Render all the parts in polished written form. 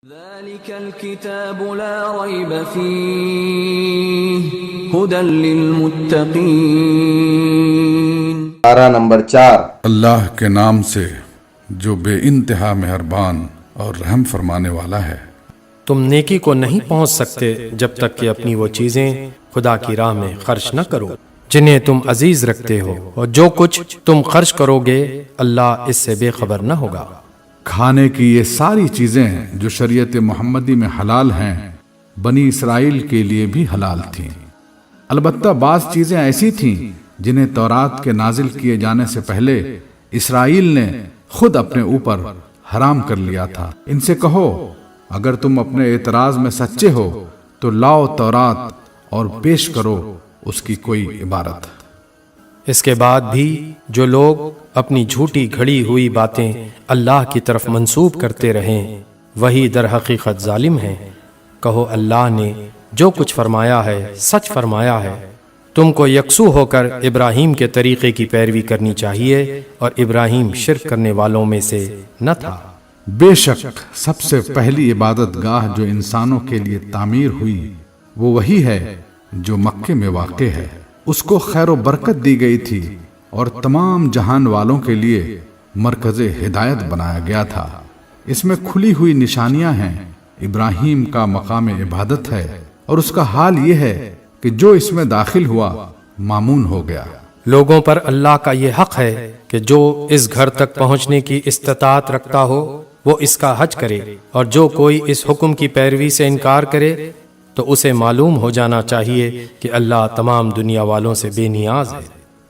ذلك الكتاب لا ريب فيه هدى للمتقين۔ پارہ نمبر 4۔ اللہ کے نام سے جو بے انتہا مہربان اور رحم فرمانے والا ہے۔ تم نیکی کو نہیں پہنچ سکتے جب تک کہ اپنی وہ چیزیں خدا کی راہ میں خرچ نہ کرو جنہیں تم عزیز رکھتے ہو، اور جو کچھ تم خرچ کرو گے اللہ اس سے بے خبر نہ ہوگا۔ کھانے کی یہ ساری چیزیں جو شریعت محمدی میں حلال ہیں بنی اسرائیل کے لیے بھی حلال تھیں، البتہ بعض چیزیں ایسی تھیں جنہیں تورات کے نازل کیے جانے سے پہلے اسرائیل نے خود اپنے اوپر حرام کر لیا تھا۔ ان سے کہو اگر تم اپنے اعتراض میں سچے ہو تو لاؤ تورات اور پیش کرو اس کی کوئی عبارت۔ اس کے بعد بھی جو لوگ اپنی جھوٹی گھڑی ہوئی باتیں اللہ کی طرف منسوب کرتے رہیں وہی در حقیقت ظالم ہیں۔ کہو اللہ نے جو کچھ فرمایا ہے سچ فرمایا ہے، تم کو یکسو ہو کر ابراہیم کے طریقے کی پیروی کرنی چاہیے، اور ابراہیم شرک کرنے والوں میں سے نہ تھا۔ بے شک سب سے پہلی عبادت گاہ جو انسانوں کے لیے تعمیر ہوئی وہ وہی ہے جو مکے میں واقع ہے۔ اس کو خیر و برکت دی گئی تھی اور تمام جہان والوں کے لیے مرکز ہدایت بنایا گیا تھا۔ اس میں کھلی ہوئی نشانیاں ہیں، ابراہیم کا مقام عبادت ہے، اور اس کا حال یہ ہے کہ جو اس میں داخل ہوا مامون ہو گیا۔ لوگوں پر اللہ کا یہ حق ہے کہ جو اس گھر تک پہنچنے کی استطاعت رکھتا ہو وہ اس کا حج کرے، اور جو کوئی اس حکم کی پیروی سے انکار کرے تو اسے معلوم ہو جانا چاہیے کہ اللہ تمام دنیا والوں سے بے نیاز ہے۔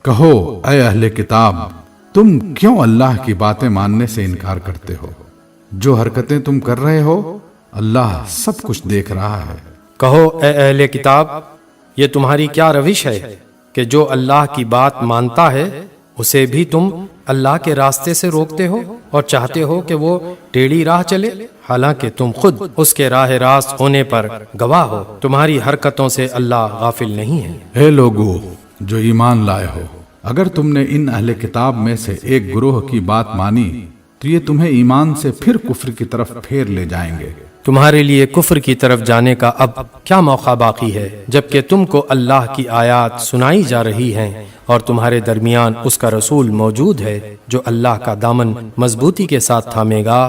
کہو اے اہل کتاب، تم کیوں اللہ کی باتیں ماننے سے انکار کرتے ہو؟ جو حرکتیں تم کر رہے ہو اللہ سب کچھ دیکھ رہا ہے۔ کہو اے اہل کتاب، یہ تمہاری کیا روش ہے کہ جو اللہ کی بات مانتا ہے اسے بھی تم اللہ کے راستے سے روکتے ہو اور چاہتے ہو کہ وہ ٹیڑھی راہ چلے، حالانکہ تم خود اس کے راہ راست ہونے پر گواہ ہو۔ تمہاری حرکتوں سے اللہ غافل نہیں ہے۔ اے لوگو جو ایمان لائے ہو، اگر تم نے ان اہل کتاب میں سے ایک گروہ کی بات مانی تو یہ تمہیں ایمان سے پھر کفر کی طرف پھیر لے جائیں گے۔ تمہارے لیے کفر کی طرف جانے کا اب کیا موقع باقی ہے جبکہ تم کو اللہ کی آیات سنائی جا رہی ہیں اور تمہارے درمیان اس کا رسول موجود ہے جو اللہ کا دامن مضبوطی کے ساتھ تھامے گا،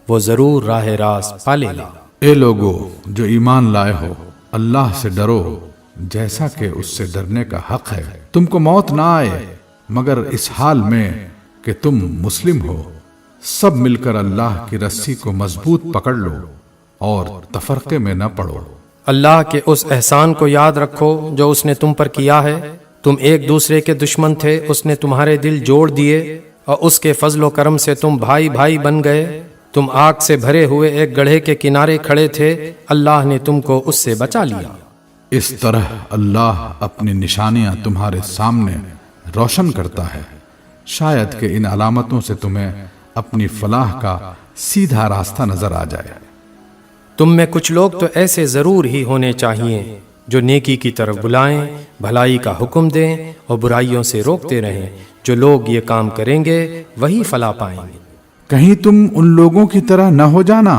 وہ ضرور راہ راست پالے گا۔ اے لوگو جو ایمان لائے ہو، اللہ سے ڈرو جیسا کہ اس سے ڈرنے کا حق ہے۔ تم کو موت نہ آئے مگر اس حال میں کہ تم مسلم ہو۔ سب مل کر اللہ کی رسی کو مضبوط پکڑ لو اور تفرقے میں نہ پڑو۔ اللہ کے اس احسان کو یاد رکھو جو اس نے تم پر کیا ہے۔ تم ایک دوسرے کے دشمن تھے، اس نے تمہارے دل جوڑ دیے، اور اس کے فضل و کرم سے تم بھائی بھائی بن گئے۔ تم آگ سے بھرے ہوئے ایک گڑھے کے کنارے کھڑے تھے، اللہ نے تم کو اس سے بچا لیا۔ اس طرح اللہ اپنی نشانیاں تمہارے سامنے روشن کرتا ہے، شاید کہ ان علامتوں سے تمہیں اپنی فلاح کا سیدھا راستہ نظر آ جائے۔ تم میں کچھ لوگ تو ایسے ضرور ہی ہونے چاہیے جو نیکی کی طرف بلائیں، بھلائی کا حکم دیں اور برائیوں سے روکتے رہیں۔ جو لوگ یہ کام کریں گے وہی فلاح پائیں گے۔ کہیں تم ان لوگوں کی طرح نہ ہو جانا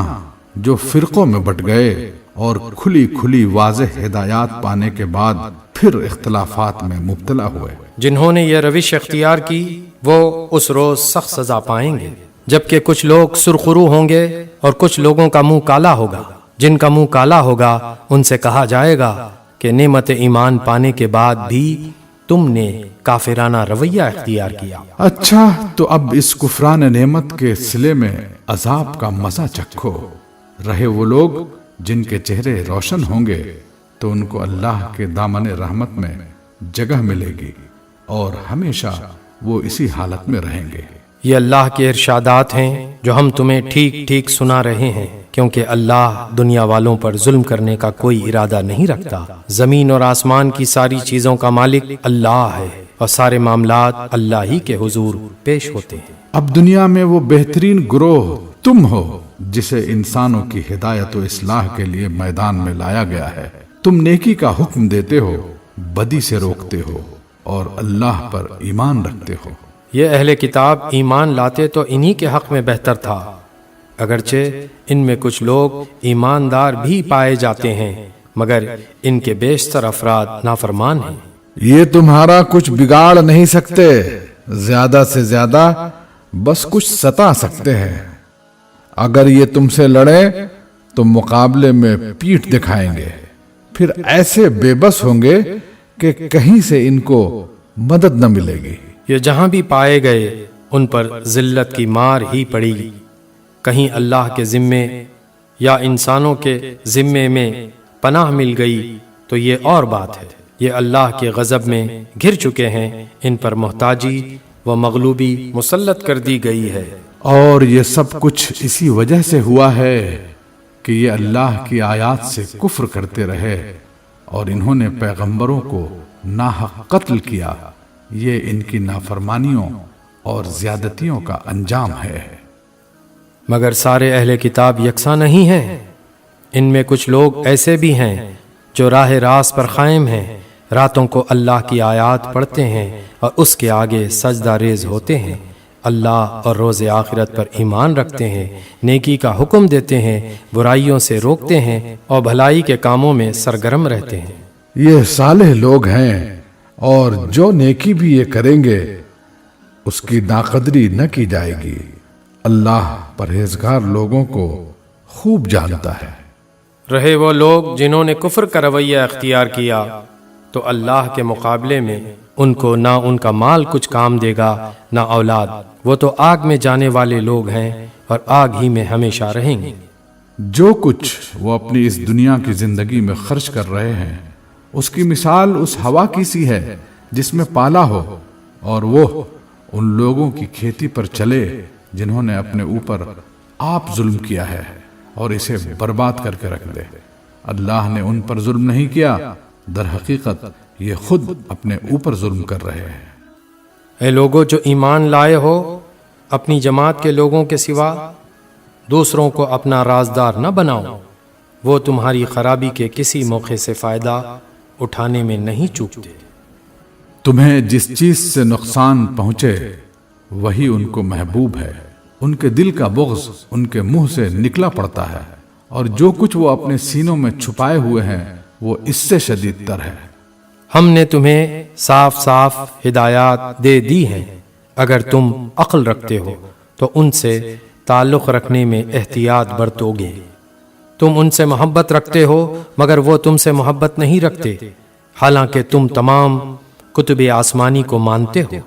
جو فرقوں میں بٹ گئے اور کھلی کھلی واضح ہدایات پانے کے بعد پھر اختلافات میں مبتلا ہوئے۔ جنہوں نے یہ روش اختیار کی وہ اس روز سخت سزا پائیں گے، جبکہ کچھ لوگ سرخرو ہوں گے اور کچھ لوگوں کا منہ کالا ہوگا۔ جن کا منہ کالا ہوگا ان سے کہا جائے گا کہ نعمت ایمان پانے کے بعد بھی تم نے کافرانہ رویہ اختیار کیا۔ اچھا تو اب اس کفران نعمت کے صلے میں عذاب کا مزہ چکھو۔ رہے وہ لوگ جن کے چہرے روشن ہوں گے تو ان کو اللہ کے دامن رحمت میں جگہ ملے گی اور ہمیشہ وہ اسی حالت میں رہیں گے۔ یہ اللہ کے ارشادات ہیں جو ہم تمہیں ٹھیک ٹھیک سنا رہے ہیں، کیونکہ اللہ دنیا والوں پر ظلم کرنے کا کوئی ارادہ نہیں رکھتا۔ زمین اور آسمان کی ساری چیزوں کا مالک اللہ ہے، اور سارے معاملات اللہ ہی کے حضور پیش ہوتے ہیں۔ اب دنیا میں وہ بہترین گروہ تم ہو جسے انسانوں کی ہدایت و اصلاح کے لیے میدان میں لایا گیا ہے۔ تم نیکی کا حکم دیتے ہو، بدی سے روکتے ہو اور اللہ پر ایمان رکھتے ہو۔ یہ اہل کتاب ایمان لاتے تو انہی کے حق میں بہتر تھا۔ اگرچہ ان میں کچھ لوگ ایماندار بھی پائے جاتے ہیں مگر ان کے بیشتر افراد نافرمان ہیں۔ یہ تمہارا کچھ بگاڑ نہیں سکتے، زیادہ سے زیادہ بس کچھ ستا سکتے ہیں۔ اگر یہ تم سے لڑے تو مقابلے میں پیٹھ دکھائیں گے، پھر ایسے بے بس ہوں گے کہ کہیں سے ان کو مدد نہ ملے گی۔ یہ جہاں بھی پائے گئے ان پر ذلت کی مار ہی پڑی گی۔ کہیں اللہ کے ذمے یا انسانوں کے ذمے میں پناہ مل گئی تو یہ اور بات ہے۔ یہ اللہ کے غضب میں گر چکے ہیں، ان پر محتاجی و مغلوبی مسلط کر دی گئی ہے۔ اور یہ سب کچھ اسی وجہ سے ہوا ہے کہ یہ اللہ کی آیات سے کفر کرتے رہے اور انہوں نے پیغمبروں کو ناحق قتل کیا۔ یہ ان کی نافرمانیوں اور زیادتیوں کا انجام ہے۔ مگر سارے اہل کتاب یکساں نہیں ہیں۔ ان میں کچھ لوگ ایسے بھی ہیں جو راہ راست پر قائم ہیں، راتوں کو اللہ کی آیات پڑھتے ہیں اور اس کے آگے سجدہ ریز ہوتے ہیں، اللہ اور روز آخرت پر ایمان رکھتے ہیں، نیکی کا حکم دیتے ہیں، برائیوں سے روکتے ہیں اور بھلائی کے کاموں میں سرگرم رہتے ہیں۔ یہ صالح لوگ ہیں، اور جو نیکی بھی یہ کریں گے اس کی ناقدری نہ کی جائے گی۔ اللہ پرہیزگار لوگوں کو خوب جانتا ہے۔ رہے وہ لوگ جنہوں نے کفر کا رویہ اختیار کیا تو اللہ کے مقابلے میں ان کو نہ ان کا مال کچھ کام دے گا نہ اولاد، وہ تو آگ میں جانے والے لوگ ہیں اور آگ ہی میں ہمیشہ رہیں گے۔ جو کچھ وہ اپنی اس دنیا کی زندگی میں خرچ کر رہے ہیں اس کی مثال اس ہوا کی سی ہے جس میں پالا ہو، اور وہ ان لوگوں کی کھیتی پر چلے جنہوں نے اپنے اوپر آپ ظلم کیا ہے اور اسے برباد کر کے رکھ دے۔ اللہ نے ان پر ظلم نہیں کیا، در حقیقت یہ خود اپنے اوپر ظلم کر رہے ہیں۔ اے لوگوں جو ایمان لائے ہو، اپنی جماعت کے لوگوں کے سوا دوسروں کو اپنا رازدار نہ بناؤ، وہ تمہاری خرابی کے کسی موقع سے فائدہ اٹھانے میں نہیں چوکتے۔ تمہیں جس چیز سے نقصان پہنچے وہی ان کو محبوب ہے، ان کے دل کا بغض ان کے منہ سے نکلا پڑتا ہے، اور جو کچھ وہ اپنے سینوں میں چھپائے ہوئے ہیں وہ اس سے شدید تر ہے۔ ہم نے تمہیں صاف صاف ہدایات دے دی ہیں، اگر تم عقل رکھتے ہو تو ان سے تعلق رکھنے میں احتیاط برتو گے۔ تم ان سے محبت رکھتے ہو مگر وہ تم سے محبت نہیں رکھتے، حالانکہ تم تمام کتب آسمانی کو مانتے ہو۔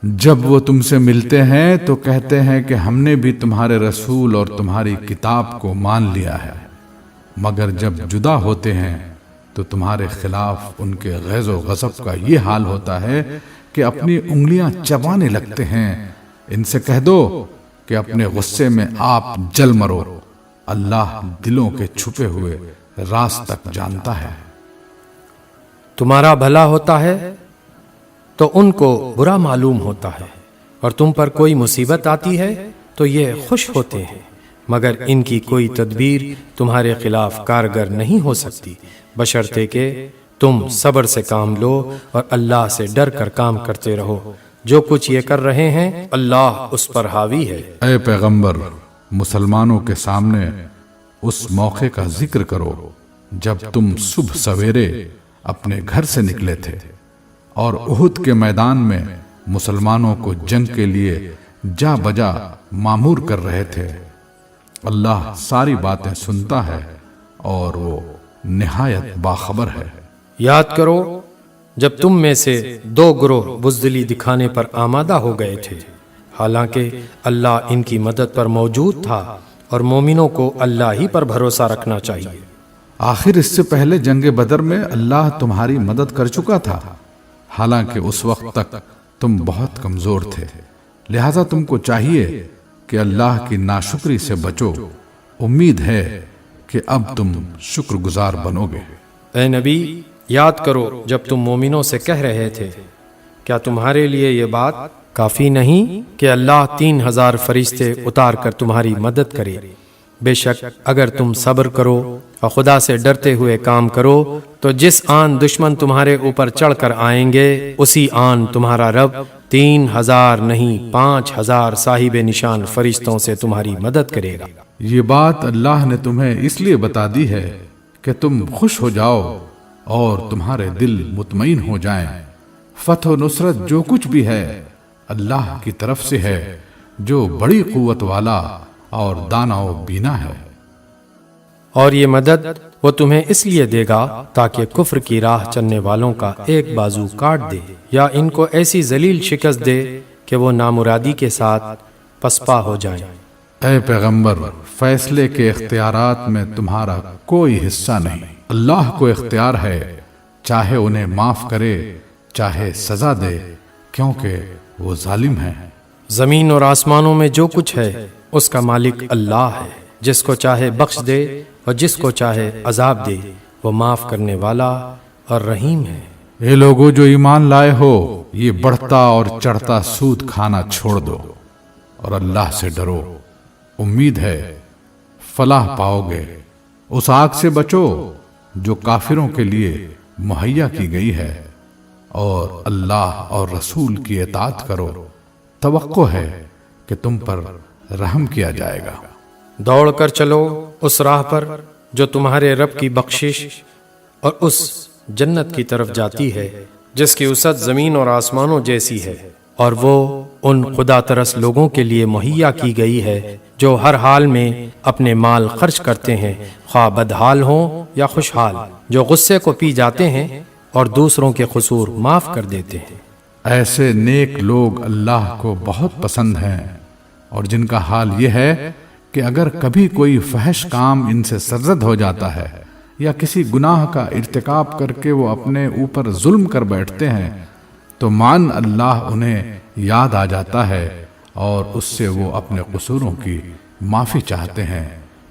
جب وہ تم سے ملتے ہیں تو کہتے ہیں کہ ہم نے بھی تمہارے رسول اور تمہاری کتاب کو مان لیا ہے، مگر جب جدا ہوتے ہیں تو تمہارے خلاف ان کے غیظ و غضب کا یہ حال ہوتا ہے کہ اپنی انگلیاں چبانے لگتے ہیں۔ ان سے کہہ دو کہ اپنے غصے میں آپ جل مرو، اللہ دلوں کے چھپے ہوئے راز تک جانتا ہے۔ تمہارا بھلا ہوتا ہے تو ان کو برا معلوم ہوتا ہے، اور تم پر کوئی مصیبت آتی ہے تو یہ خوش ہوتے ہیں، مگر ان کی کوئی تدبیر تمہارے خلاف کارگر نہیں ہو سکتی، بشرطے کہ تم صبر سے کام لو اور اللہ سے ڈر کر کام کرتے رہو۔ جو کچھ یہ کر رہے ہیں اللہ اس پر حاوی ہے۔ اے پیغمبر، مسلمانوں کے سامنے اس موقع کا ذکر کرو جب تم صبح سویرے اپنے گھر سے نکلے تھے اور احد کے میدان میں مسلمانوں کو جنگ کے لیے جا بجا مامور کر رہے تھے۔ اللہ ساری باتیں سنتا ہے اور وہ نہایت باخبر ہے۔ یاد کرو جب تم میں سے دو گروہ بزدلی دکھانے پر آمادہ ہو گئے تھے، حالانکہ اللہ ان کی مدد پر موجود تھا، اور مومنوں کو اللہ ہی پر بھروسہ رکھنا چاہیے۔ آخر اس سے پہلے جنگ بدر میں اللہ تمہاری مدد کر چکا تھا، حالانکہ اس وقت تک تم بہت کمزور تھے، لہذا تم کو چاہیے کہ اللہ کی ناشکری سے بچو۔ امید ہے کہ اب تم شکر گزار بنو گے۔ اے نبی، یاد کرو جب تم مومنوں سے کہہ رہے تھے، کیا تمہارے لیے یہ بات کافی نہیں کہ اللہ 3000 فرشتے اتار کر تمہاری مدد کرے؟ بے شک اگر تم صبر کرو اور خدا سے ڈرتے ہوئے کام کرو تو جس آن دشمن تمہارے اوپر چڑھ کر آئیں گے اسی آن تمہارا رب 3000 نہیں 5000 صاحب نشان فرشتوں سے تمہاری مدد کرے گا۔ یہ بات اللہ نے تمہیں اس لیے بتا دی ہے کہ تم خوش ہو جاؤ اور تمہارے دل مطمئن ہو جائیں۔ فتح و نصرت جو کچھ بھی ہے اللہ کی طرف سے ہے جو بڑی قوت والا اور دانا و بینا ہے۔ اور یہ مدد وہ تمہیں اس لیے دے گا تاکہ کفر کی راہ چلنے والوں کا ایک بازو کاٹ دے یا ان کو ایسی ذلیل شکست دے کہ وہ نامرادی کے ساتھ پسپا ہو جائیں۔ اے پیغمبر، فیصلے کے اختیارات میں تمہارا کوئی حصہ نہیں، اللہ کو اختیار ہے، چاہے انہیں معاف کرے چاہے سزا دے، کیونکہ وہ ظالم ہے۔ زمین اور آسمانوں میں جو کچھ ہے اس کا مالک اللہ ہے، جس کو چاہے بخش دے اور جس کو چاہے عذاب دے، وہ معاف کرنے والا اور رحیم ہے۔ اے لوگو جو ایمان لائے ہو، یہ بڑھتا اور چڑھتا سود کھانا چھوڑ دو اور اللہ سے ڈرو، امید ہے فلاح پاؤ گے۔ اس آگ سے بچو جو کافروں کے لیے مہیا کی گئی ہے، اور اللہ اور رسول کی اطاعت کرو، توقع ہے کہ تم پر رحم کیا جائے گا۔ دوڑ کر چلو اس راہ پر جو تمہارے رب کی بخشش اور اس جنت کی طرف جاتی ہے جس کی وسعت زمین اور آسمانوں جیسی ہے، اور وہ ان خدا ترس لوگوں کے لیے مہیا کی گئی ہے جو ہر حال میں اپنے مال خرچ کرتے ہیں، خواہ بدحال ہوں یا خوشحال، جو غصے کو پی جاتے ہیں اور دوسروں کے قصور معاف کر دیتے ہیں۔ ایسے نیک لوگ اللہ کو بہت پسند ہیں، اور جن کا حال یہ ہے کہ اگر کبھی کوئی فحش کام ان سے سرزد ہو جاتا ہے یا کسی گناہ کا ارتکاب کر کے وہ اپنے اوپر ظلم کر بیٹھتے ہیں تو مان اللہ انہیں یاد آ جاتا ہے اور اس سے وہ اپنے قصوروں کی معافی چاہتے ہیں،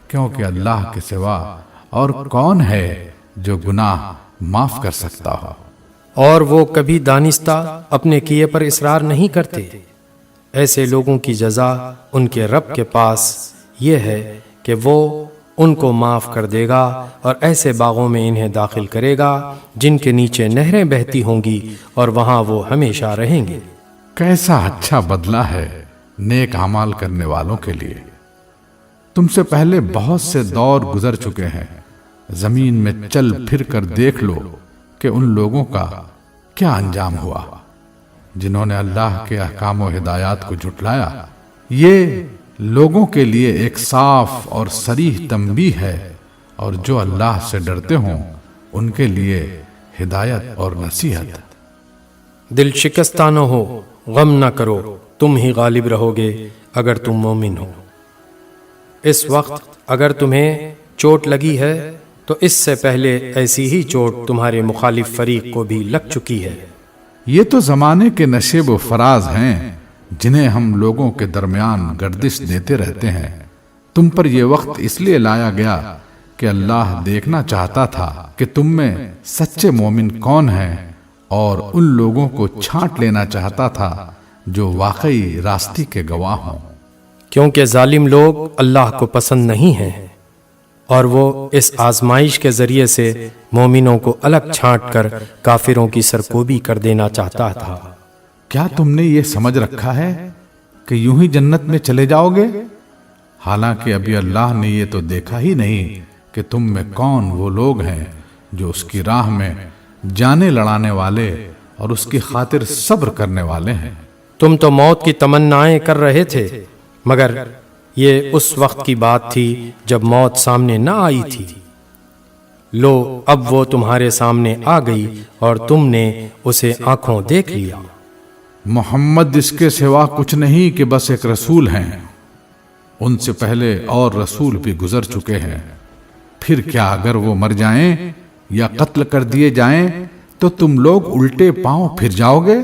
کیونکہ اللہ کے سوا اور کون ہے جو گناہ معاف کر سکتا ہو۔ اور وہ کبھی دانستہ اپنے کیے پر اصرار نہیں کرتے۔ ایسے لوگوں کی جزا ان کے رب کے پاس یہ ہے کہ وہ ان کو معاف کر دے گا اور ایسے باغوں میں انہیں داخل کرے گا جن کے نیچے نہریں بہتی ہوں گی، اور وہاں وہ ہمیشہ رہیں گے۔ کیسا اچھا بدلہ ہے نیک اعمال کرنے والوں کے لیے۔ تم سے پہلے بہت سے دور گزر چکے ہیں، زمین میں چل پھر کر دیکھ لو کہ ان لوگوں کا کیا انجام ہوا جنہوں نے اللہ کے احکام و ہدایات کو جھٹلایا۔ یہ لوگوں کے لیے ایک صاف اور صریح تنبیہ ہے، اور جو اللہ سے ڈرتے ہوں ان کے لیے ہدایت اور نصیحت۔ دل شکستہ نہ ہو، غم نہ کرو، تم ہی غالب رہو گے اگر تم مومن ہو۔ اس وقت اگر تمہیں چوٹ لگی ہے تو اس سے پہلے ایسی ہی چوٹ تمہارے مخالف فریق کو بھی لگ چکی ہے۔ یہ تو زمانے کے نشیب و فراز ہیں جنہیں ہم لوگوں کے درمیان گردش دیتے رہتے ہیں۔ تم پر یہ وقت اس لیے لایا گیا کہ اللہ دیکھنا چاہتا تھا کہ تم میں سچے مومن کون ہیں، اور ان لوگوں کو چھانٹ لینا چاہتا تھا جو واقعی راستی کے گواہ ہوں۔ کیونکہ ظالم لوگ اللہ کو پسند نہیں ہیں، اور وہ اس آزمائش کے ذریعے سے مومنوں کو الگ چھانٹ کر کافروں کی سرکوبی کر دینا چاہتا تھا۔ کیا تم نے یہ سمجھ رکھا ہے کہ یوں ہی جنت میں چلے جاؤ گے؟ حالانکہ ابھی اللہ نے یہ تو دیکھا ہی نہیں کہ تم میں کون وہ لوگ ہیں جو اس کی راہ میں جانیں لڑانے والے اور اس کی خاطر صبر کرنے والے ہیں۔ تم تو موت کی تمنائیں کر رہے تھے، مگر یہ اس وقت کی بات تھی جب موت سامنے نہ آئی تھی۔ لو اب وہ تمہارے سامنے آ گئی اور تم نے اسے آنکھوں دیکھ لیا۔ محمد اس کے سوا کچھ نہیں کہ بس ایک رسول ہیں، ان سے پہلے اور رسول بھی گزر چکے ہیں۔ پھر کیا اگر وہ مر جائیں یا قتل کر دیے جائیں تو تم لوگ الٹے پاؤں پھر جاؤ گے؟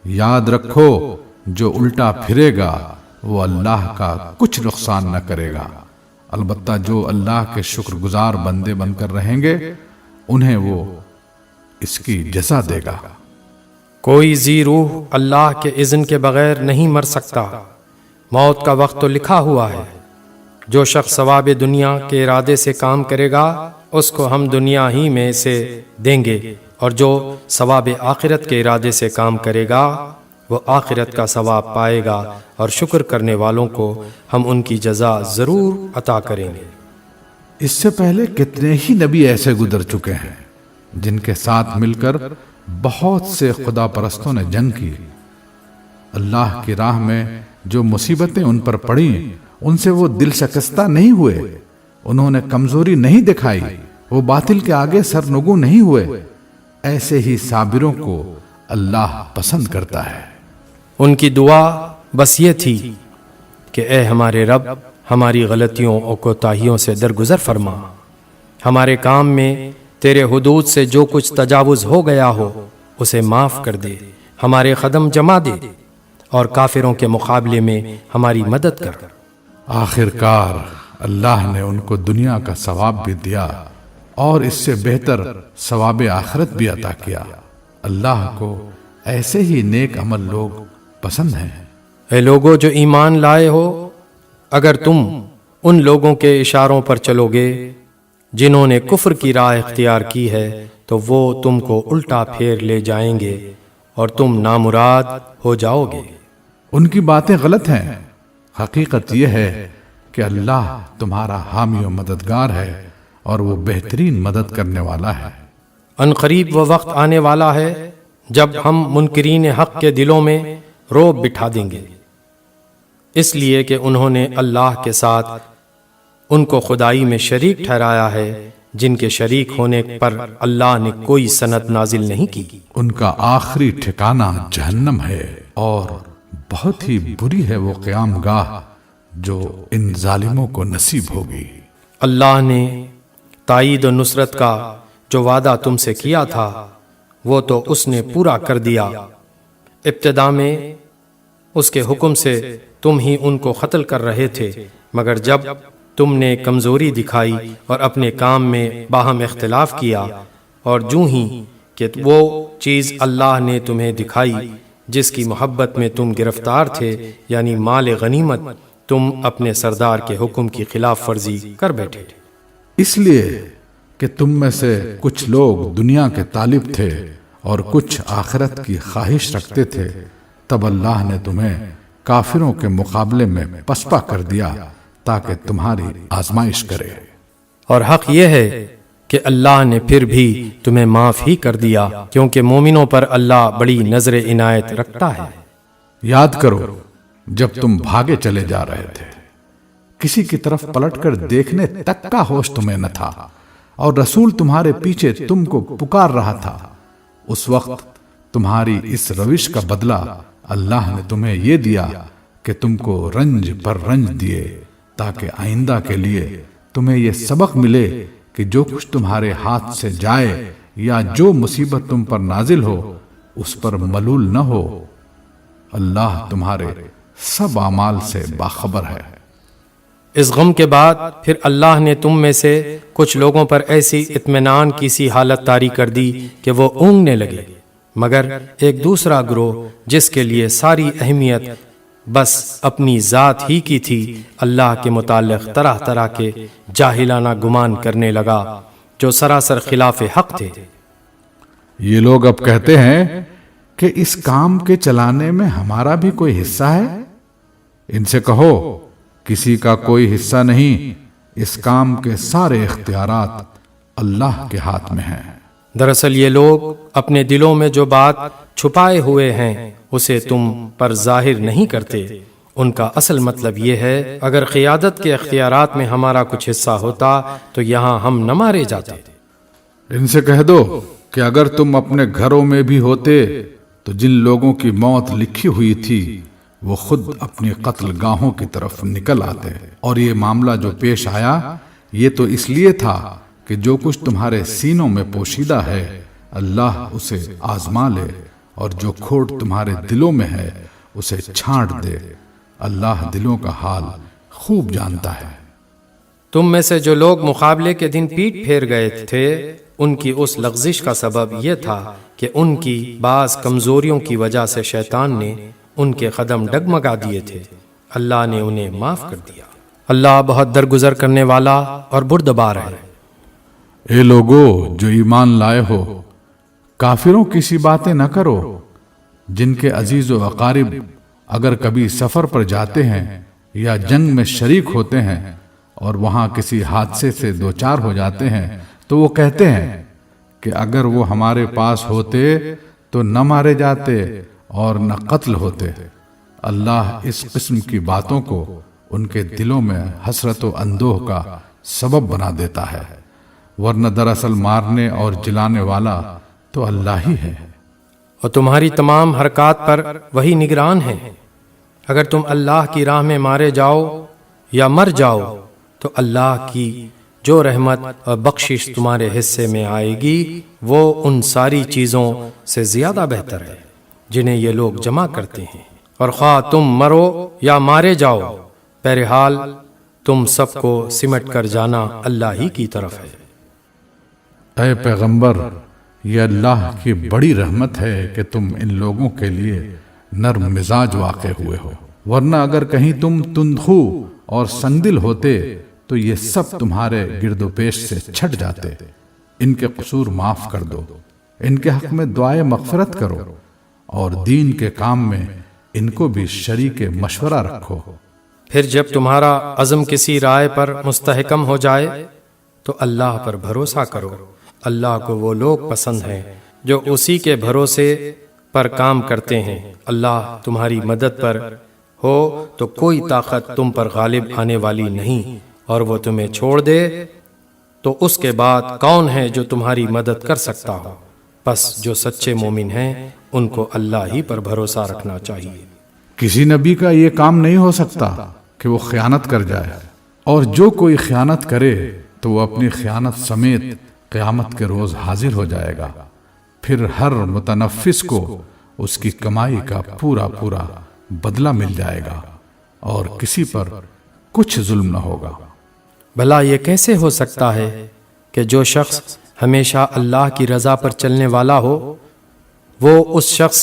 یاد رکھو جو الٹا پھرے گا وہ اللہ کا کچھ نقصان نہ کرے گا، البتہ جو اللہ کے شکر گزار بندے بن کر رہیں گے انہیں وہ اس کی جزا دے گا۔ کوئی ذی روح اللہ کے اذن کے بغیر نہیں مر سکتا، موت کا وقت تو لکھا ہوا ہے، جو شخص ثواب دنیا کے ارادے سے کام کرے گا اس کو ہم دنیا ہی میں سے دیں گے، اور جو ثواب آخرت کے ارادے سے کام کرے گا وہ آخرت کا ثواب پائے گا، اور شکر کرنے والوں کو ہم ان کی جزا ضرور عطا کریں گے۔ اس سے پہلے کتنے ہی نبی ایسے گزر چکے ہیں جن کے ساتھ مل کر بہت سے خدا پرستوں نے جنگ کی۔ اللہ کی راہ میں جو مصیبتیں ان پر پڑیں ان سے وہ دل شکستہ نہیں ہوئے، انہوں نے کمزوری نہیں دکھائی، وہ باطل کے آگے سرنگو نہیں ہوئے۔ ایسے ہی صابروں کو اللہ پسند کرتا ہے۔ ان کی دعا بس یہ تھی کہ اے ہمارے رب، ہماری غلطیوں اور کوتاہیوں سے درگزر فرما، ہمارے کام میں تیرے حدود سے جو کچھ تجاوز ہو گیا ہو اسے معاف کر دے، ہمارے قدم جما دے اور کافروں کے مقابلے میں ہماری مدد کر۔ آخر کار اللہ نے ان کو دنیا کا ثواب بھی دیا اور اس سے بہتر ثواب آخرت بھی عطا کیا۔ اللہ کو ایسے ہی نیک عمل لوگ پسند ہیں۔ اے لوگو جو ایمان لائے ہو، اگر تم ان لوگوں کے اشاروں پر چلو گے جنہوں نے کفر کی راہ اختیار کی ہے تو وہ تم کو الٹا پھیر لے جائیں گے اور تم نامراد ہو جاؤ گے۔ ان کی باتیں غلط ہیں، حقیقت یہ ہے کہ اللہ تمہارا حامی و مددگار ہے اور وہ بہترین مدد کرنے والا ہے۔ ان قریب وہ وقت آنے والا ہے جب ہم منکرین حق کے دلوں میں رعب بٹھا دیں گے، اس لیے کہ انہوں نے اللہ کے ساتھ ان کو خدائی میں شریک ٹھہرایا ہے، جن کے شریک ہونے پر اللہ نے کوئی سند نازل نہیں کی۔ ان کا آخری ٹھکانہ جہنم ہے اور بہت ہی بری ہے وہ قیام گاہ جو ان ظالموں کو نصیب ہوگی۔ اللہ نے تائید و نصرت کا جو وعدہ تم سے کیا تھا وہ تو اس نے پورا کر دیا۔ ابتدا میں اس کے حکم سے تم ہی ان کو قتل کر رہے تھے، مگر جب تم نے کمزوری دکھائی اور اپنے کام میں باہم اختلاف کیا، اور جوں ہی کہ وہ چیز اللہ نے تمہیں دکھائی جس کی محبت میں تم گرفتار تھے، یعنی مال غنیمت، تم اپنے سردار کے حکم کی خلاف ورزی کر بیٹھے۔ اس لیے کہ تم میں سے کچھ لوگ دنیا کے طالب تھے اور کچھ آخرت کی خواہش رکھتے تھے، تب اللہ نے تمہیں کافروں کے مقابلے میں پسپا کر دیا تاکہ تمہاری آزمائش کرے۔ اور حق یہ ہے کہ اللہ نے پھر بھی تمہیں معاف ہی کر دیا، کیونکہ مومنوں پر اللہ بڑی نظر عنایت رکھتا ہے۔ یاد کرو جب تم بھاگے چلے جا رہے تھے، کسی کی طرف پلٹ کر دیکھنے تک کا ہوش تمہیں نہ تھا، اور رسول تمہارے پیچھے تم کو پکار رہا تھا۔ اس وقت تمہاری اس روش کا بدلہ اللہ نے تمہیں یہ دیا کہ تم کو رنج پر رنج دیے، تاکہ آئندہ کے لیے تمہیں یہ سبق ملے کہ جو کچھ تمہارے ہاتھ سے جائے یا جو مصیبت تم پر نازل ہو اس پر ملول نہ ہو۔ اللہ تمہارے سب اعمال سے باخبر ہے۔ اس غم کے بعد پھر اللہ نے تم میں سے کچھ لوگوں پر ایسی اطمینان کی سی حالت طاری کر دی کہ وہ اونگنے لگے، مگر ایک دوسرا گروہ جس کے لیے ساری اہمیت بس اپنی ذات ہی کی تھی، اللہ کے متعلق طرح طرح کے جاہلانہ گمان کرنے لگا جو سراسر خلاف حق تھے۔ یہ لوگ اب کہتے ہیں کہ اس کام کے چلانے میں ہمارا بھی کوئی حصہ ہے۔ ان سے کہو کسی کا کوئی حصہ نہیں، اس کام کے سارے اختیارات اللہ کے ہاتھ میں ہیں۔ دراصل یہ لوگ اپنے دلوں میں جو بات چھپائے ہوئے ہیں اسے تم پر ظاہر نہیں کرتے۔ ان کا اصل مطلب یہ ہے اگر قیادت کے اختیارات میں ہمارا کچھ حصہ ہوتا تو یہاں ہم نہ مارے جاتے۔ ان سے کہہ دو کہ اگر تم اپنے گھروں میں بھی ہوتے تو جن لوگوں کی موت لکھی ہوئی تھی وہ خود اپنی قتل گاہوں کی طرف نکل آتے، اور یہ معاملہ جو پیش آیا یہ تو اس لیے تھا کہ جو کچھ تمہارے سینوں میں پوشیدہ ہے اللہ اسے آزما لے، اور جو کھوٹ تمہارے دلوں میں ہے اسے چھانٹ دے۔ اللہ دلوں کا حال خوب جانتا ہے۔ تم میں سے جو لوگ مقابلے کے دن پیٹ پھیر گئے تھے ان کی اس لغزش کا سبب یہ تھا کہ ان کی بعض کمزوریوں کی وجہ سے شیطان نے ان کے قدم ڈگمگا دیے تھے۔ اللہ نے انہیں معاف کر دیا۔ اللہ بہت درگزر کرنے والا اور بردبار ہے۔ اے لوگو جو ایمان لائے ہو، کافروں کی سی باتیں نہ کرو جن کے عزیز و اقارب اگر کبھی سفر پر جاتے ہیں یا جنگ میں شریک ہوتے ہیں اور وہاں کسی حادثے سے دوچار ہو جاتے ہیں تو وہ کہتے ہیں کہ اگر وہ ہمارے پاس ہوتے تو نہ مارے جاتے اور نہ قتل ہوتے۔ اللہ اس قسم کی باتوں کو ان کے دلوں میں حسرت و اندوہ کا سبب بنا دیتا ہے، ورنہ دراصل مارنے اور جلانے والا تو اللہ ہی ہے۔ اور تمہاری تمام حرکات پر وہی نگران ہے۔ اگر تم اللہ کی راہ میں مارے جاؤ یا مر جاؤ تو اللہ کی جو رحمت اور بخشش تمہارے حصے میں آئے گی وہ ان ساری چیزوں سے زیادہ بہتر ہے جنہیں یہ لوگ جمع کرتے ہیں۔ اور خواہ تم مرو یا مارے جاؤ، بہرحال تم سب کو سمٹ کر جانا اللہ ہی کی طرف ہے۔ اے پیغمبر، یہ اللہ کی بڑی رحمت ہے کہ تم ان لوگوں کے لیے نرم مزاج واقع ہوئے ہو، ورنہ اگر کہیں تم تندخو اور سنگدل ہوتے تو یہ سب تمہارے گرد و پیش سے چھٹ جاتے۔ ان کے قصور معاف کر دو، ان کے حق میں دعائے مغفرت کرو، اور دین کے کام میں ان کو بھی شریک مشورہ رکھو۔ پھر جب تمہارا عزم کسی رائے پر مستحکم ہو جائے تو اللہ پر بھروسہ کرو۔ اللہ کو وہ لوگ پسند ہیں جو اسی کے بھروسے پر کام کرتے ہیں۔ اللہ تمہاری مدد پر ہو تو کوئی طاقت تم پر غالب آنے والی نہیں، اور وہ تمہیں چھوڑ دے تو اس کے بعد کون ہے جو تمہاری مدد کر سکتا ہو؟ بس جو سچے مومن ہیں ان کو اللہ ہی پر بھروسہ رکھنا چاہیے۔ کسی نبی کا یہ کام نہیں ہو سکتا کہ وہ خیانت کر جائے، اور جو کوئی خیانت کرے تو وہ اپنی خیانت سمیت قیامت کے روز حاضر ہو جائے گا۔ پھر ہر متنفس کو اس کی کمائی کا پورا پورا بدلہ مل جائے گا، اور کسی پر کچھ ظلم نہ ہوگا۔ بھلا یہ کیسے ہو سکتا ہے کہ جو شخص ہمیشہ اللہ کی رضا پر چلنے والا ہو وہ اس شخص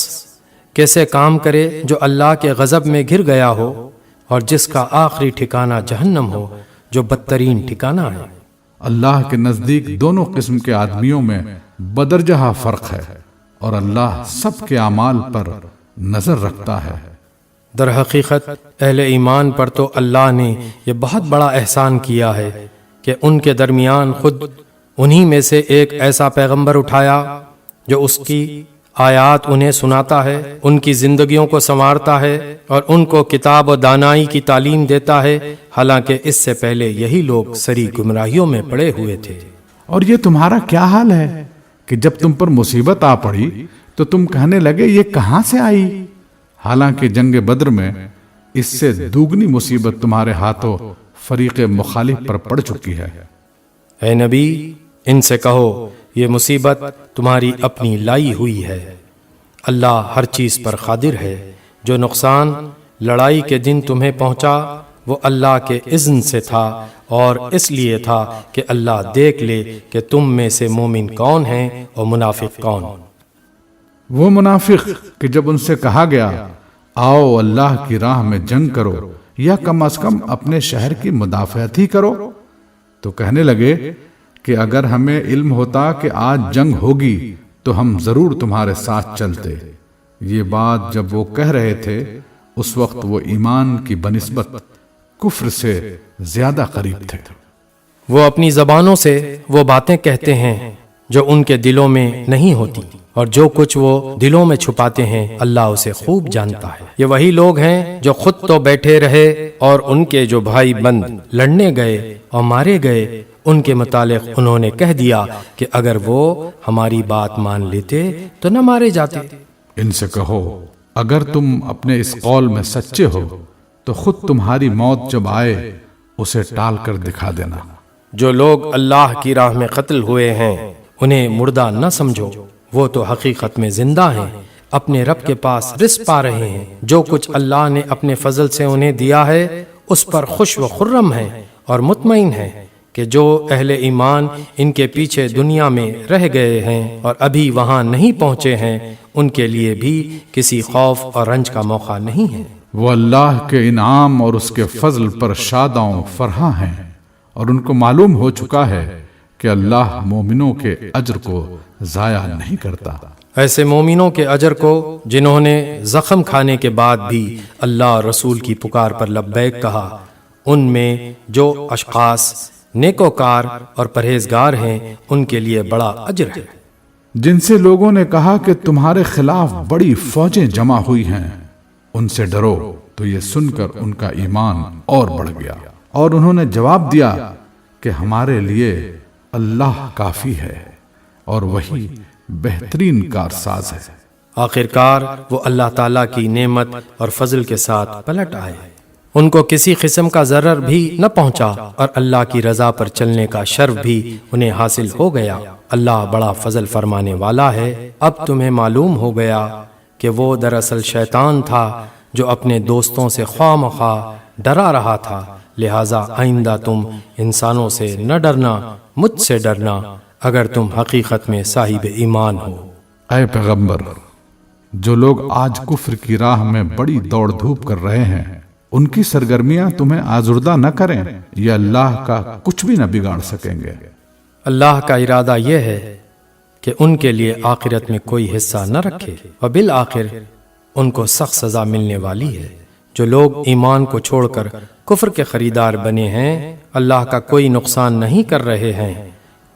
کیسے کام کرے جو اللہ کے غضب میں گر گیا ہو اور جس کا آخری ٹھکانہ جہنم ہو جو بدترین ٹھکانہ ہے۔ اللہ کے نزدیک دونوں قسم کے آدمیوں میں بدرجہ فرق ہے، اور اللہ سب کے اعمال پر نظر رکھتا ہے۔ در حقیقت اہل ایمان پر تو اللہ نے یہ بہت بڑا احسان کیا ہے کہ ان کے درمیان خود انہی میں سے ایک ایسا پیغمبر اٹھایا جو اس کی آیات انہیں سناتا ہے، ان کی زندگیوں کو سنوارتا ہے اور ان کو کتاب و دانائی کی تعلیم دیتا ہے، حالانکہ اس سے پہلے یہی لوگ سری گمراہیوں میں پڑے ہوئے تھے۔ اور یہ تمہارا کیا حال ہے کہ جب تم پر مصیبت آ پڑی تو تم کہنے لگے یہ کہاں سے آئی، حالانکہ جنگ بدر میں اس سے دوگنی مصیبت تمہارے ہاتھوں فریق مخالف پر پڑ چکی ہے۔ اے نبی، ان سے کہو یہ مصیبت تمہاری اپنی لائی ہوئی ہے، اللہ ہر چیز پر قادر ہے۔ جو نقصان لڑائی کے دن تمہیں پہنچا وہ اللہ کے اذن سے تھا، اور اس لیے تھا کہ اللہ دیکھ لے کہ تم میں سے مومن کون ہیں اور منافق کون۔ وہ منافق کہ جب ان سے کہا گیا آؤ اللہ کی راہ میں جنگ کرو یا کم از کم اپنے شہر کی مدافعت ہی کرو، تو کہنے لگے کہ اگر ہمیں علم ہوتا کہ آج جنگ ہوگی تو ہم ضرور تمہارے ساتھ چلتے۔ یہ بات جب وہ کہہ رہے تھے اس وقت وہ ایمان کی بنسبت کفر سے زیادہ قریب تھے۔ وہ اپنی زبانوں سے وہ باتیں کہتے ہیں جو ان کے دلوں میں نہیں ہوتی، اور جو کچھ وہ دلوں میں چھپاتے ہیں اللہ اسے خوب جانتا ہے۔ یہ وہی لوگ ہیں جو خود تو بیٹھے رہے اور ان کے جو بھائی بند لڑنے گئے اور مارے گئے ان کے متعلق انہوں نے کہہ دیا کہ اگر وہ ہماری بات مان لیتے تو نہ مارے جاتے۔ ان سے کہو اگر تم اپنے اس قول میں سچے ہو تو خود تمہاری موت جب آئے اسے ٹال کر دکھا دینا۔ جو لوگ اللہ کی راہ میں قتل ہوئے ہیں انہیں مردہ نہ سمجھو، وہ تو حقیقت میں زندہ ہیں، اپنے رب کے پاس رزق پا رہے ہیں۔ جو کچھ اللہ نے اپنے فضل سے انہیں دیا ہے اس پر خوش و خرم ہیں اور مطمئن ہیں کہ جو اہل ایمان ان کے پیچھے دنیا میں رہ گئے ہیں اور ابھی وہاں نہیں پہنچے ہیں ان کے لیے بھی کسی خوف اور رنج کا موقع نہیں ہے۔ وہ اللہ کے انعام اور اس کے فضل پر شاداں فرحاں ہیں، اور ان کو معلوم ہو چکا ہے کہ اللہ مومنوں کے اجر کو ضائع نہیں کرتا۔ ایسے مومنوں کے اجر کو جنہوں نے زخم کھانے کے بعد بھی اللہ اور رسول کی پکار پر لبیک کہا، ان میں جو اشخاص نیکوکار اور پرہیزگار ہیں ان کے لیے بڑا اجر ہے۔ جن سے لوگوں نے کہا کہ تمہارے خلاف بڑی فوجیں جمع ہوئی ہیں، ان سے ڈرو، تو یہ سن کر ان کا ایمان اور بڑھ گیا، اور انہوں نے جواب دیا کہ ہمارے لیے اللہ کافی ہے اور وہی بہترین کارساز ہے۔ آخرکار وہ اللہ تعالیٰ کی نعمت اور فضل کے ساتھ پلٹ آئے، ان کو کسی قسم کا ضرر بھی نہ پہنچا، اور اللہ کی رضا پر چلنے کا شرف بھی انہیں حاصل ہو گیا۔ اللہ بڑا فضل فرمانے والا ہے۔ اب تمہیں معلوم ہو گیا کہ وہ دراصل شیطان تھا جو اپنے دوستوں سے خواہ مخواہ ڈرا رہا تھا، لہٰذا آئندہ تم انسانوں سے نہ ڈرنا، مجھ سے ڈرنا اگر تم حقیقت میں صاحب ایمان ہو۔ اے پیغمبر، جو لوگ آج کفر کی راہ میں بڑی دوڑ دھوپ کر رہے ہیں، ان کی سرگرمیاں تمہیں آزردہ نہ کریں، یہ اللہ کا کچھ بھی نہ بگاڑ سکیں گے۔ اللہ کا ارادہ یہ ہے کہ ان کے لیے آخرت میں کوئی حصہ نہ رکھے، اور بالآخر ان کو سخت سزا ملنے والی ہے۔ جو لوگ ایمان کو چھوڑ کر کفر کے خریدار بنے ہیں، اللہ کا کوئی نقصان نہیں کر رہے ہیں،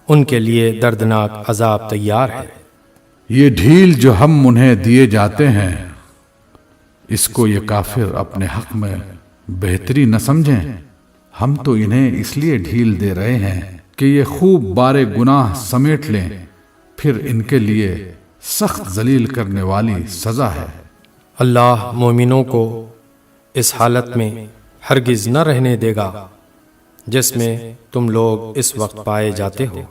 ان کے لیے دردناک عذاب تیار ہے۔ یہ ڈھیل جو ہم انہیں دیے جاتے ہیں، اس کو یہ کافر اپنے حق میں بہتری نہ سمجھیں۔ ہم تو انہیں اس لیے ڈھیل دے رہے ہیں کہ یہ خوب بارے گناہ سمیٹ لیں، پھر ان کے لیے سخت ذلیل کرنے والی سزا ہے۔ اللہ مومنوں کو اس حالت میں ہرگز نہ رہنے دے گا جس میں تم لوگ اس وقت پائے جاتے ہو۔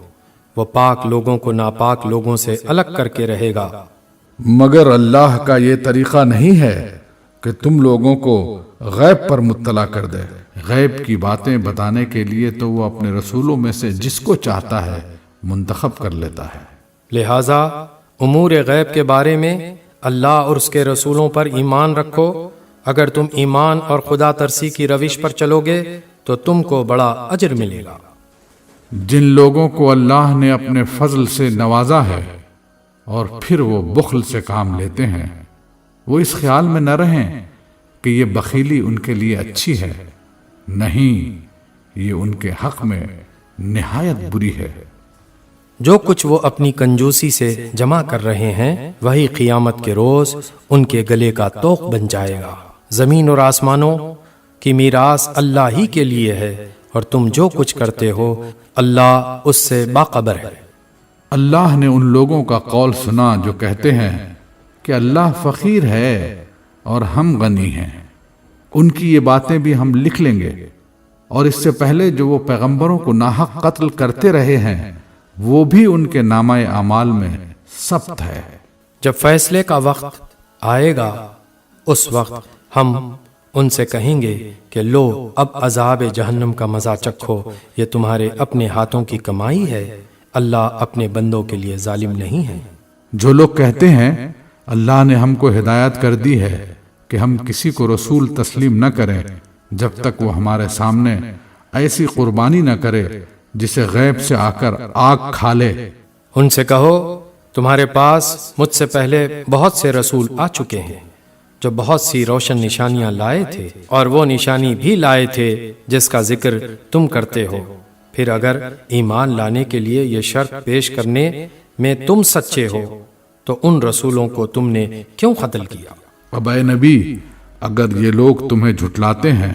وہ پاک لوگوں کو ناپاک لوگوں سے الگ کر کے رہے گا، مگر اللہ کا یہ طریقہ نہیں ہے کہ تم لوگوں کو غیب پر مطلع کر دے۔ غیب کی باتیں بتانے کے لیے تو وہ اپنے رسولوں میں سے جس کو چاہتا ہے منتخب کر لیتا ہے۔ لہٰذا امور غیب کے بارے میں اللہ اور اس کے رسولوں پر ایمان رکھو۔ اگر تم ایمان اور خدا ترسی کی روش پر چلو گے تو تم کو بڑا اجر ملے گا۔ جن لوگوں کو اللہ نے اپنے فضل سے نوازا ہے اور پھر وہ بخل سے کام لیتے ہیں، وہ اس خیال میں نہ رہیں کہ یہ بخیلی ان کے لیے اچھی ہے، نہیں، یہ ان کے حق میں نہایت بری ہے۔ جو کچھ وہ اپنی کنجوسی سے جمع کر رہے ہیں وہی قیامت کے روز ان کے گلے کا طوق بن جائے گا۔ زمین اور آسمانوں کی میراث اللہ ہی کے لیے ہے، اور تم جو کچھ کرتے ہو اللہ اس سے باخبر ہے۔ اللہ نے ان لوگوں کا قول سنا جو کہتے ہیں کہ اللہ فقیر ہے اور ہم غنی ہیں، ان کی یہ باتیں بھی ہم لکھ لیں گے، اور اس سے پہلے جو وہ پیغمبروں کو ناحق قتل کرتے رہے ہیں وہ بھی ان کے نامہ اعمال میں ثبت ہے۔ جب فیصلے کا وقت آئے گا اس وقت ہم ان سے کہیں گے کہ لو اب عذاب جہنم کا مزہ چکھو، یہ تمہارے اپنے ہاتھوں کی کمائی ہے، اللہ اپنے بندوں کے لیے ظالم نہیں ہے۔ جو لوگ کہتے ہیں اللہ نے ہم کو ہدایت کر دی ہے کہ ہم کسی کو رسول تسلیم نہ کریں جب تک وہ ہمارے سامنے ایسی قربانی نہ کرے جسے غیب سے آ کر آگ کھا لے، ان سے کہو تمہارے پاس مجھ سے پہلے بہت سے رسول آ چکے ہیں جو بہت سی روشن نشانیاں لائے تھے، اور وہ نشانی بھی لائے تھے جس کا ذکر تم کرتے ہو، پھر اگر ایمان لانے کے لیے یہ شرط پیش کرنے میں تم سچے ہو تو ان رسولوں کو تم نے کیوں قتل کیا؟ اب اے نبی، اگر یہ لوگ تمہیں جھٹلاتے ہیں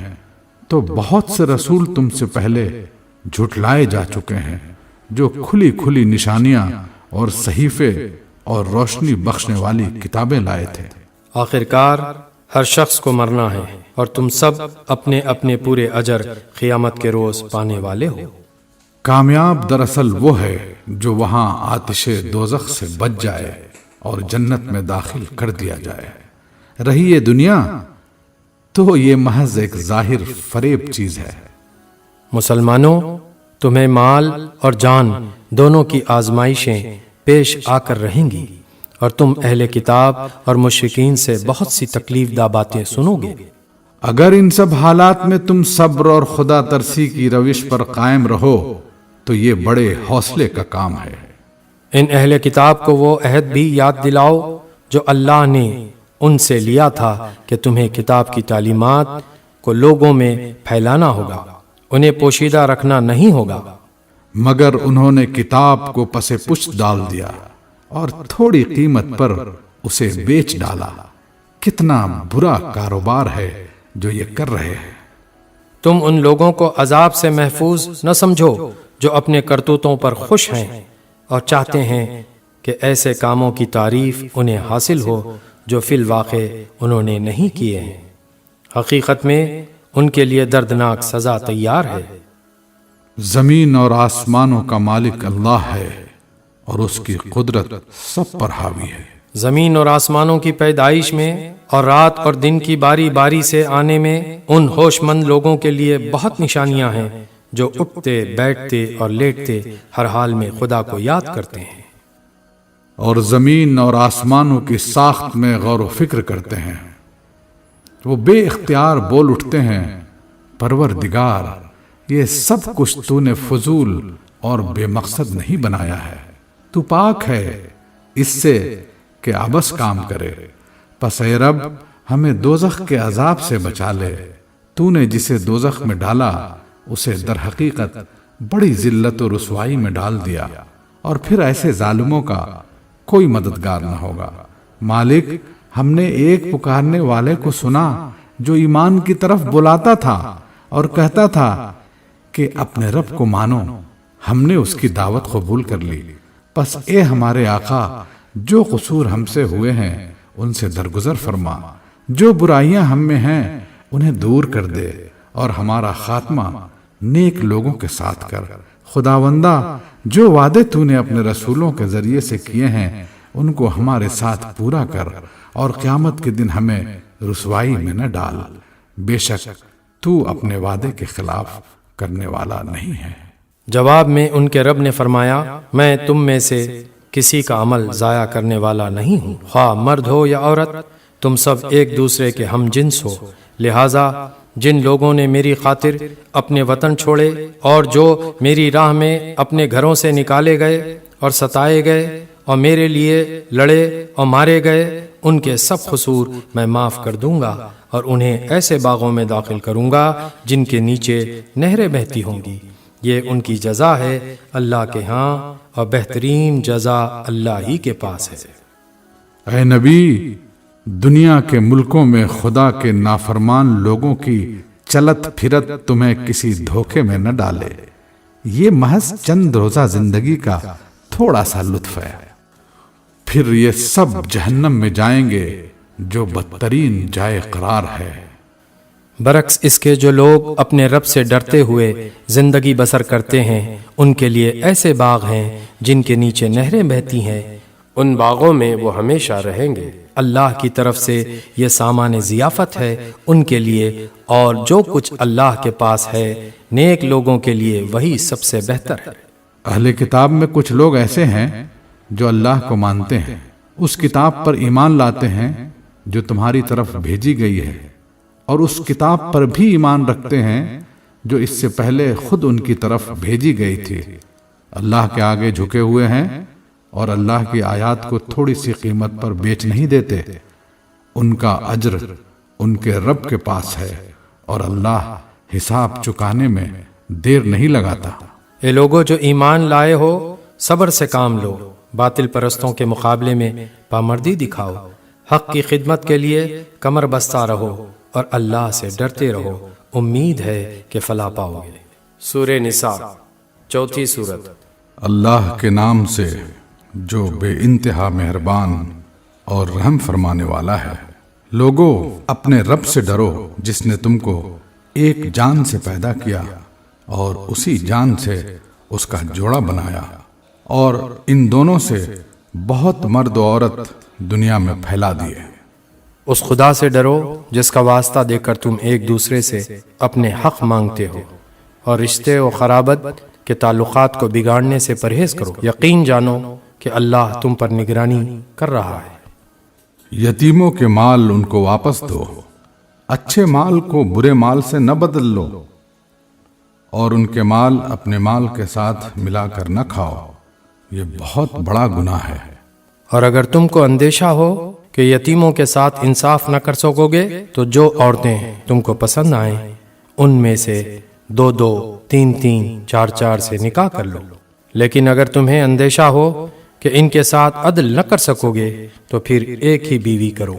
تو بہت سے رسول تم سے پہلے جھٹلائے جا چکے ہیں جو کھلی کھلی نشانیاں اور صحیفے اور روشنی بخشنے والی کتابیں لائے تھے۔ آخرکار ہر شخص کو مرنا ہے، اور تم سب اپنے اپنے پورے اجر قیامت کے روز پانے والے ہو۔ کامیاب دراصل وہ ہے جو وہاں آتش دوزخ سے بچ جائے اور جنت میں داخل کر دیا جائے۔ رہی یہ دنیا تو یہ محض ایک ظاہر فریب چیز ہے۔ مسلمانوں، تمہیں مال اور جان دونوں کی آزمائشیں پیش آ کر رہیں گی، اور تم اہل کتاب اور مشرکین سے بہت سی تکلیف دہ باتیں سنو گے۔ اگر ان سب حالات میں تم صبر اور خدا ترسی کی روش پر قائم رہو تو یہ بڑے حوصلے کا کام ہے۔ ان اہل کتاب کو وہ عہد بھی یاد دلاؤ جو اللہ نے ان سے لیا تھا کہ تمہیں کتاب کی تعلیمات کو لوگوں میں پھیلانا ہوگا، انہیں پوشیدہ رکھنا نہیں ہوگا، مگر انہوں نے کتاب کو پس پشت ڈال دیا اور تھوڑی قیمت پر اسے بیچ ڈالا۔ کتنا برا کاروبار ہے جو یہ کر رہے ہیں۔ تم ان لوگوں کو عذاب سے محفوظ نہ سمجھو جو اپنے کرتوتوں پر خوش ہیں اور چاہتے ہیں کہ ایسے کاموں کی تعریف انہیں حاصل ہو جو فی الواقع انہوں نے نہیں کیے ہیں۔ حقیقت میں ان کے لیے دردناک سزا تیار ہے۔ زمین اور آسمانوں کا مالک اللہ ہے اور اس کی قدرت سب پر حاوی ہے۔ زمین اور آسمانوں کی پیدائش میں اور رات اور دن کی باری باری سے آنے میں ان ہوش مند لوگوں کے لیے بہت نشانیاں ہیں جو اٹھتے بیٹھتے اور لیٹتے ہر حال میں خدا کو یاد کرتے ہیں۔ اور زمین اور آسمانوں کی ساخت میں غور و فکر کرتے ہیں۔ وہ بے اختیار بول اٹھتے ہیں، پروردگار یہ سب کچھ تو نے فضول اور بے مقصد نہیں بنایا ہے، تو پاک ہے اس سے کہ عبث کام کرے۔ پس اے رب ہمیں دوزخ کے عذاب سے بچا لے، تو نے جسے دوزخ میں ڈالا اسے در حقیقت بڑی ذلت و رسوائی میں ڈال دیا، اور پھر ایسے ظالموں کا کوئی مددگار نہ ہوگا۔ مالک ہم نے ایک پکارنے والے کو سنا جو ایمان کی طرف بلاتا تھا اور کہتا تھا کہ اپنے رب کو مانو۔ ہم نے اس کی دعوت قبول کر لی، پس اے ہمارے آقا جو قصور ہم سے ہوئے ہیں ان سے درگزر فرما، جو برائیاں ہم میں ہیں انہیں دور کر دے، اور ہمارا خاتمہ نیک لوگوں کے ساتھ کر۔ خداوندہ جو وعدے تو نے اپنے رسولوں کے ذریعے سے کیے ہیں ان کو ہمارے ساتھ پورا کر، اور قیامت کے دن ہمیں رسوائی میں نہ ڈال۔ بے شک تو اپنے وعدے کے خلاف کرنے والا نہیں ہے۔ جواب میں ان کے رب نے فرمایا، میں تم میں سے کسی کا عمل ضائع کرنے والا نہیں ہوں، خواہ مرد ہو یا عورت، تم سب ایک دوسرے کے ہم جنس ہو۔ لہٰذا جن لوگوں نے میری خاطر اپنے وطن چھوڑے اور جو میری راہ میں اپنے گھروں سے نکالے گئے اور ستائے گئے اور میرے لیے لڑے اور مارے گئے، ان کے سب قصور میں معاف کر دوں گا، اور انہیں ایسے باغوں میں داخل کروں گا جن کے نیچے نہریں بہتی ہوں گی۔ یہ ان کی جزا ہے اللہ کے ہاں، اور بہترین جزا اللہ ہی کے پاس ہے۔ اے نبی، دنیا کے ملکوں میں خدا کے نافرمان لوگوں کی چلت پھرت تمہیں کسی دھوکے میں نہ ڈالے۔ یہ محض چند روزہ زندگی کا تھوڑا سا لطف ہے، پھر یہ سب جہنم میں جائیں گے جو بدترین جائے قرار ہے۔ برعکس اس کے جو لوگ اپنے رب سے ڈرتے ہوئے زندگی بسر کرتے ہیں ان کے لیے ایسے باغ ہیں جن کے نیچے نہریں بہتی ہیں، ان باغوں میں وہ ہمیشہ رہیں گے۔ اللہ کی طرف سے یہ سامان ضیافت ہے ان کے لیے، اور جو کچھ اللہ کے پاس ہے نیک لوگوں کے لیے وہی سب سے بہتر ہے۔ اہل کتاب میں کچھ لوگ ایسے ہیں جو اللہ کو مانتے ہیں، اس کتاب پر ایمان لاتے ہیں جو تمہاری طرف بھیجی گئی ہے، اور اس کتاب پر بھی ایمان رکھتے ہیں جو اس سے پہلے خود ان کی طرف بھیجی گئی تھی۔ اللہ کے آگے جھکے ہوئے ہیں اور اللہ کی آیات کو تھوڑی سی قیمت پر بیچ نہیں دیتے۔ ان کا اجر ان کے رب کے پاس ہے، اور اللہ حساب چکانے میں دیر نہیں لگاتا۔ اے لوگو جو ایمان لائے ہو، صبر سے کام لو، باطل پرستوں کے مقابلے میں پامردی دکھاؤ، حق کی خدمت کے لیے کمر بستہ رہو، اور اللہ سے ڈرتے رہو، امید ہے کہ فلاح پاؤ گے۔ سورہ نساء، چوتھی سورت۔ اللہ کے نام سے جو بے انتہا مہربان اور رحم فرمانے والا ہے۔ لوگو اپنے رب سے ڈرو جس نے تم کو ایک جان سے پیدا کیا اور اسی جان سے اس کا جوڑا بنایا، اور ان دونوں سے بہت مرد و عورت دنیا میں پھیلا دیے۔ اس خدا سے ڈرو جس کا واسطہ دے کر تم ایک دوسرے سے اپنے حق مانگتے ہو، اور رشتے و قرابت کے تعلقات کو بگاڑنے سے پرہیز کرو۔ یقین جانو کہ اللہ تم پر نگرانی کر رہا ہے۔ یتیموں کے مال ان کو واپس دو اچھے مال کو برے مال سے نہ بدل لو، اور ان کے مال اپنے مال کے ساتھ ملا کر نہ کھاؤ، یہ بہت بڑا گناہ ہے۔ اور اگر تم کو اندیشہ ہو کہ یتیموں کے ساتھ انصاف نہ کر سکو گے تو جو عورتیں تم کو پسند آئیں ان میں سے 2-2، 3-3، 4-4 سے نکاح کر لو۔ لیکن اگر تمہیں اندیشہ ہو کہ ان کے ساتھ عدل نہ کر سکو گے تو پھر ایک ہی بیوی کرو،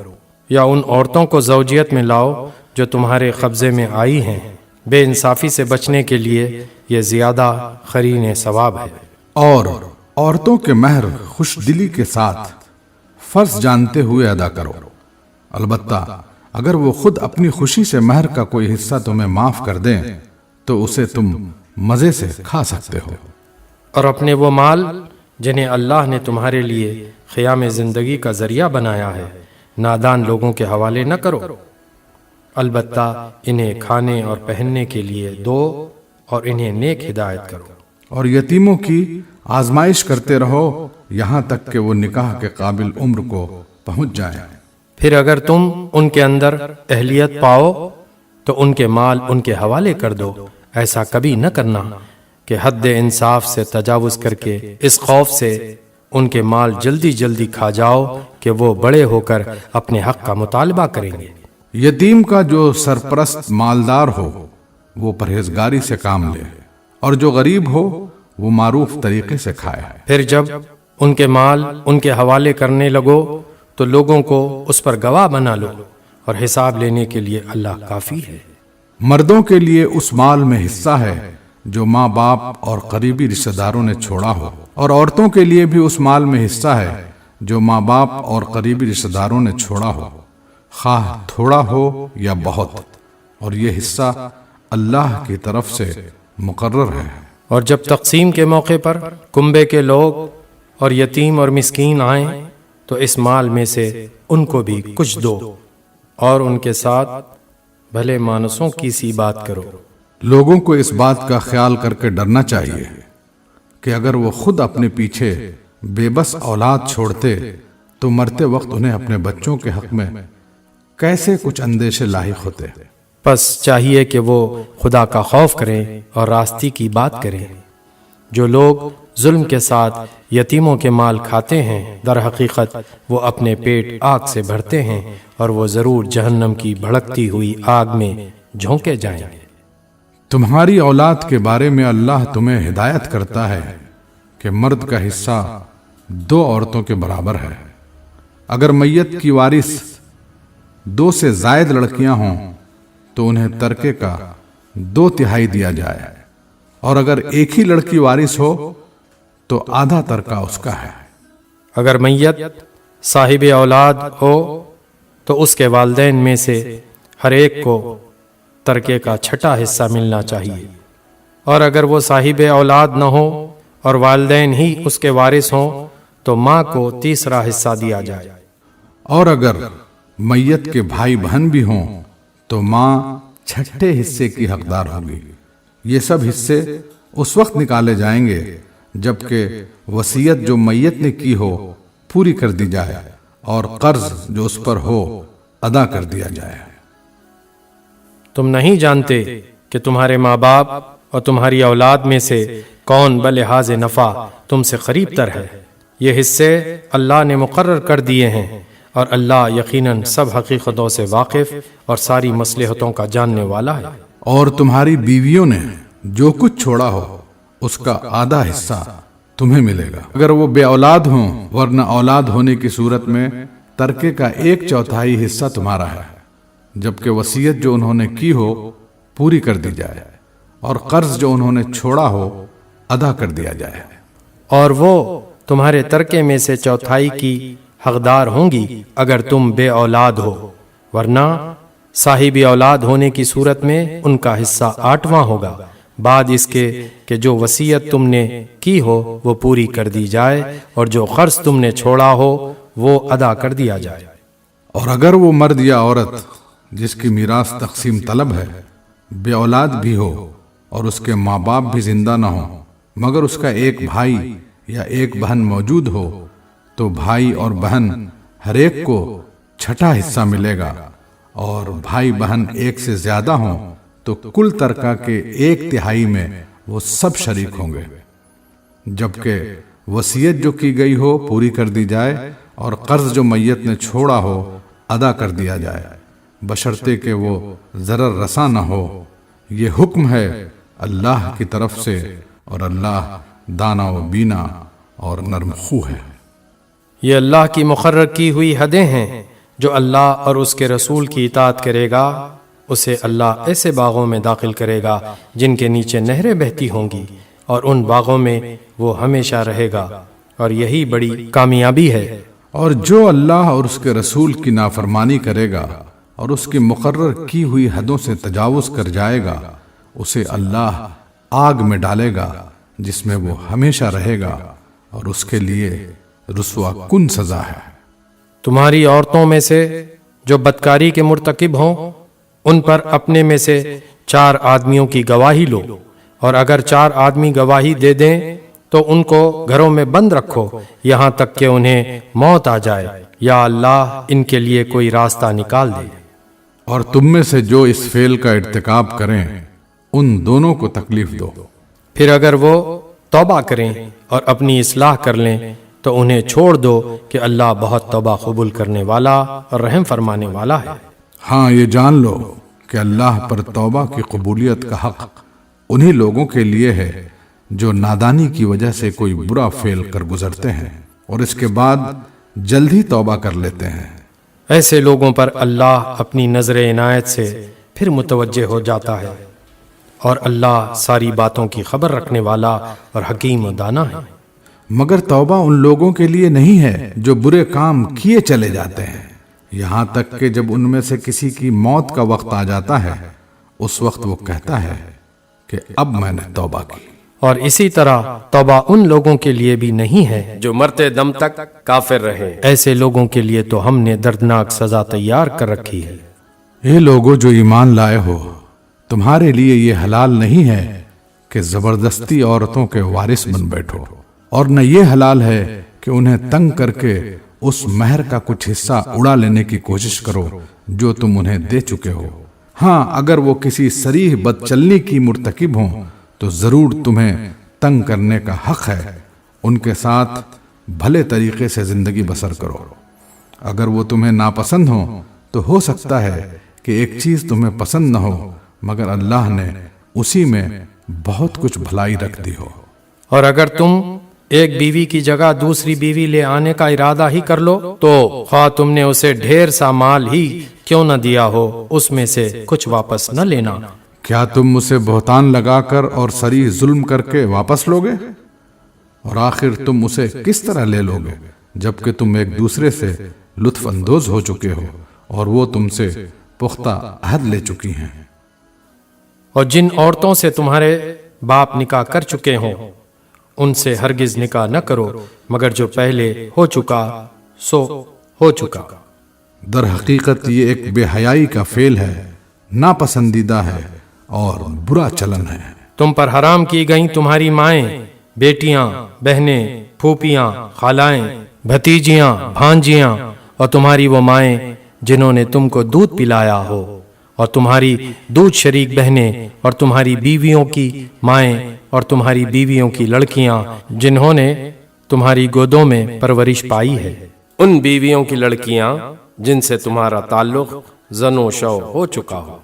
یا ان عورتوں کو زوجیت میں لاؤ جو تمہارے قبضے میں آئی ہیں۔ بے انصافی سے بچنے کے لیے یہ زیادہ قرین ثواب ہے۔ اور عورتوں کے مہر خوش دلی کے ساتھ فرض جانتے ہوئے ادا کرو، البتہ اگر وہ خود اپنی خوشی سے مہر کا کوئی حصہ تمہیں معاف کر دیں تو اسے تم مزے سے کھا سکتے ہو۔ اور اپنے وہ مال جنہیں اللہ نے تمہارے لیے قیام زندگی کا ذریعہ بنایا ہے نادان لوگوں کے حوالے نہ کرو، البتہ انہیں کھانے اور پہننے کے لیے دو اور انہیں نیک ہدایت کرو۔ اور یتیموں کی آزمائش کرتے رہو یہاں تک کہ وہ نکاح کے قابل عمر کو پہنچ جائیں۔ پھر اگر تم ان کے اندر اہلیت پاؤ تو ان کے مال ان کے حوالے کر دو، ایسا کبھی نہ کرنا کہ حد انصاف سے تجاوز کر کے اس خوف سے ان کے مال جلدی جلدی کھا جاؤ کہ وہ بڑے ہو کر اپنے حق کا مطالبہ کریں گے۔ یتیم کا جو سرپرست مالدار ہو وہ پرہیزگاری سے کام لے، اور جو غریب ہو وہ معروف طریقے سے کھائے۔ پھر جب ان کے مال ان کے حوالے کرنے لگو تو لوگوں کو اس پر گواہ بنا لو، اور حساب لینے کے لیے اللہ کافی ہے۔ مردوں کے لیے اس مال میں حصہ ہے جو ماں باپ اور قریبی رشتہ داروں نے چھوڑا ہو، اور عورتوں کے لیے بھی اس مال میں حصہ ہے جو ماں باپ اور قریبی رشتہ داروں نے چھوڑا ہو، خواہ تھوڑا ہو یا بہت، اور یہ حصہ اللہ کی طرف سے مقرر ہے۔ اور جب تقسیم کے موقع پر کنبے کے لوگ اور یتیم اور مسکین آئیں تو اس مال میں سے ان کو بھی کچھ دو، اور ان کے ساتھ بھلے مانسوں کی سی بات کرو۔ لوگوں کو اس بات کا خیال کر کے ڈرنا چاہیے کہ اگر وہ خود اپنے پیچھے بے بس اولاد چھوڑتے تو مرتے وقت انہیں اپنے بچوں کے حق میں کیسے کچھ اندیشے لاحق ہوتے۔ پس چاہیے کہ وہ خدا کا خوف کریں اور راستی کی بات کریں۔ جو لوگ ظلم کے ساتھ یتیموں کے مال کھاتے ہیں در حقیقت وہ اپنے پیٹ آگ سے بھرتے ہیں، اور وہ ضرور جہنم کی بھڑکتی ہوئی آگ میں جھونکے جائیں گے۔ تمہاری اولاد کے بارے میں اللہ تمہیں ہدایت کرتا ہے کہ مرد کا حصہ 2 عورتوں کے برابر ہے۔ اگر میت کی وارث 2 سے زائد لڑکیاں ہوں تو انہیں ترکے کا 2/3 دیا جائے، اور اگر ایک ہی لڑکی وارث ہو تو آدھا ترکہ اس کا ہے۔ اگر میت صاحب اولاد ہو تو اس کے والدین میں سے ہر ایک کو ترکے کا 6واں حصہ ملنا چاہیے، اور اگر وہ صاحب اولاد نہ ہو اور والدین ہی اس کے وارث ہوں تو ماں کو 3واں حصہ دیا جائے۔ اور اگر میت کے بھائی بہن بھی ہوں تو ماں 6ٹھے حصے کی حقدار ہوگی۔ یہ سب حصے اس وقت نکالے جائیں گے جبکہ وصیت جو میت نے کی ہو پوری کر دی جائے، اور قرض جو اس پر ہو ادا کر دیا جائے۔ تم نہیں جانتے کہ تمہارے ماں باپ اور تمہاری اولاد میں سے کون بلحاظ نفع تم سے قریب تر ہے۔ یہ حصے اللہ نے مقرر کر دیے ہیں، اور اللہ یقیناً سب حقیقتوں سے واقف اور ساری مصلحتوں کا جاننے والا ہے۔ اور تمہاری بیویوں نے جو کچھ چھوڑا ہو اس کا آدھا حصہ تمہیں ملے گا اگر وہ بے اولاد ہوں، ورنہ اولاد ہونے کی صورت میں ترکے کا 1/4 حصہ تمہارا ہے، جبکہ وصیت جو انہوں نے کی ہو پوری کر دی جائے، اور قرض جو انہوں نے چھوڑا ہو ادا کر دیا جائے۔ اور وہ تمہارے ترکے میں سے 1/4 کی حقدار ہوں گی اگر تم بے اولاد ہو، ورنہ صاحب اولاد ہونے کی صورت میں ان کا حصہ 8واں ہوگا، بعد اس کے کہ جو وصیت تم نے کی ہو وہ پوری کر دی جائے، اور جو قرض تم نے چھوڑا ہو وہ ادا کر دیا جائے۔ اور اگر وہ مرد یا عورت جس کی میراث تقسیم طلب ہے بے اولاد بھی ہو اور اس کے ماں باپ بھی زندہ نہ ہو، مگر اس کا ایک بھائی یا ایک بہن موجود ہو، تو بھائی اور بہن ہر ایک کو 6واں حصہ ملے گا، اور بھائی بہن ایک سے زیادہ ہوں تو کل ترکہ کے 1/3 میں وہ سب شریک ہوں گے، جبکہ وصیت جو کی گئی ہو پوری کر دی جائے اور قرض جو میت نے چھوڑا ہو ادا کر دیا جائے، بشرطے کہ وہ ضرر رساں نہ ہو۔ یہ حکم ہے اللہ کی طرف سے، اور اللہ دانا و بینا اور نرم خو ہے۔ یہ اللہ کی مقرر کی ہوئی حدیں ہیں۔ جو اللہ اور اس کے رسول کی اطاعت کرے گا اسے اللہ ایسے باغوں میں داخل کرے گا جن کے نیچے نہریں بہتی ہوں گی، اور ان باغوں میں وہ ہمیشہ رہے گا، اور یہی بڑی کامیابی ہے۔ اور جو اللہ اور اس کے رسول کی نافرمانی کرے گا اور اس کی مقرر کی ہوئی حدوں سے تجاوز کر جائے گا، اسے اللہ آگ میں ڈالے گا جس میں وہ ہمیشہ رہے گا، اور اس کے لیے رسوا کن سزا ہے۔ تمہاری عورتوں میں سے جو بدکاری کے مرتکب ہوں ان پر اپنے میں سے 4 آدمیوں کی گواہی لو، اور اگر 4 آدمی گواہی دے دیں تو ان کو گھروں میں بند رکھو یہاں تک کہ انہیں موت آ جائے، یا اللہ ان کے لیے کوئی راستہ نکال دے۔ اور تم میں سے جو اس فعل کا ارتکاب کریں ان دونوں کو تکلیف دو۔ پھر اگر وہ توبہ کریں اور اپنی اصلاح کر لیں تو انہیں چھوڑ دو کہ اللہ بہت توبہ قبول کرنے والا اور رحم فرمانے والا ہے۔ ہاں یہ جان لو کہ اللہ پر توبہ کی قبولیت کا حق انہی لوگوں کے لیے ہے جو نادانی کی وجہ سے کوئی برا فعل کر گزرتے ہیں اور اس کے بعد جلد ہی توبہ کر لیتے ہیں۔ ایسے لوگوں پر اللہ اپنی نظر عنایت سے پھر متوجہ ہو جاتا ہے، اور اللہ ساری باتوں کی خبر رکھنے والا اور حکیم و دانا ہے۔ مگر توبہ ان لوگوں کے لیے نہیں ہے جو برے کام کیے چلے جاتے ہیں، یہاں تک کہ جب ان میں سے کسی کی موت کا وقت آ جاتا ہے اس وقت وہ کہتا ہے کہ اب میں نے توبہ کی۔ اور اسی طرح توبہ ان لوگوں کے لیے بھی نہیں ہے جو مرتے دم تک کافر رہے، ایسے لوگوں کے لیے تو ہم نے دردناک سزا تیار کر رکھی ہے۔ اے لوگو جو ایمان لائے ہو، تمہارے لیے یہ حلال نہیں ہے کہ زبردستی عورتوں کے وارث بن بیٹھو، اور نہ یہ حلال ہے کہ انہیں تنگ کر کے اس مہر کا کچھ حصہ اڑا لینے کی کوشش کرو جو تم انہیں دے چکے ہو۔ ہاں اگر وہ کسی صریح بدچلنی کی مرتکب ہوں تو ضرور تمہیں تنگ کرنے کا حق ہے، ان کے ساتھ بھلے طریقے سے زندگی بسر کرو۔ اگر وہ تمہیں ناپسند ہوں تو ہو سکتا ہے کہ ایک چیز تمہیں پسند نہ ہو، مگر اللہ نے اسی میں بہت کچھ بھلائی رکھ دی ہو۔ اور اگر تم ایک بیوی کی جگہ دوسری بیوی لے آنے کا ارادہ ہی کر لو تو خواہ تم نے اسے ڈھیر سا مال ہی کیوں نہ دیا ہو، اس میں سے کچھ واپس نہ لینا۔ کیا تم اسے بہتان لگا کر اور صریح ظلم کر کے واپس لوگے؟ اور آخر تم اسے کس طرح لے لوگے جبکہ تم ایک دوسرے سے لطف اندوز ہو چکے ہو اور وہ تم سے پختہ عہد لے چکی ہیں؟ اور جن عورتوں سے تمہارے باپ نکاح کر چکے ہوں ان سے ہرگز نکاح نہ کرو مگر جو پہلے ہو چکا سو ہو چکا۔ در حقیقت یہ ایک بے حیائی کا فعل ہے، ناپسندیدہ ہے اور برا چلن ہے۔ تم پر حرام کی گئیں تمہاری مائیں، بیٹیاں، بہنیں، پھوپھیاں، خالائیں، بھتیجیاں، بھانجیاں، اور تمہاری وہ مائیں جنہوں نے تم کو دودھ پلایا ہو، اور تمہاری دودھ شریک بہنیں، اور تمہاری بیویوں کی مائیں، اور تمہاری بیویوں کی لڑکیاں جنہوں نے تمہاری گودوں میں پرورش پائی ہے، ان بیویوں کی لڑکیاں جن سے تمہارا تعلق زن و شو ہو چکا ہو۔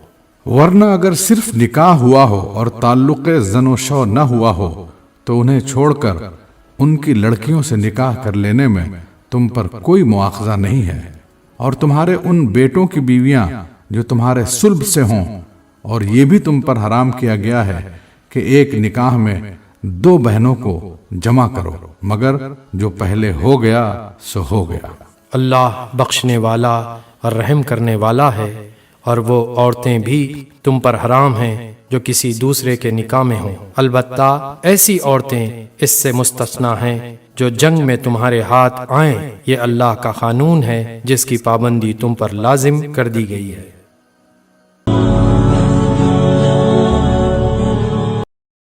ورنہ اگر صرف نکاح ہوا ہو اور تعلق زن و شو نہ ہوا ہو تو انہیں چھوڑ کر ان کی لڑکیوں سے نکاح کر لینے میں تم پر کوئی مواخذہ نہیں ہے، اور تمہارے ان بیٹوں کی بیویاں جو تمہارے صلب سے ہوں، اور یہ بھی تم پر حرام کیا گیا ہے کہ ایک نکاح میں 2 بہنوں کو جمع کرو، مگر جو پہلے ہو گیا سو ہو گیا۔ اللہ بخشنے والا اور رحم کرنے والا ہے، اور وہ عورتیں بھی تم پر حرام ہیں جو کسی دوسرے کے نکاح میں ہوں، البتہ ایسی عورتیں اس سے مستثنا ہیں جو جنگ میں تمہارے ہاتھ آئیں، یہ اللہ کا قانون ہے جس کی پابندی تم پر لازم کر دی گئی ہے۔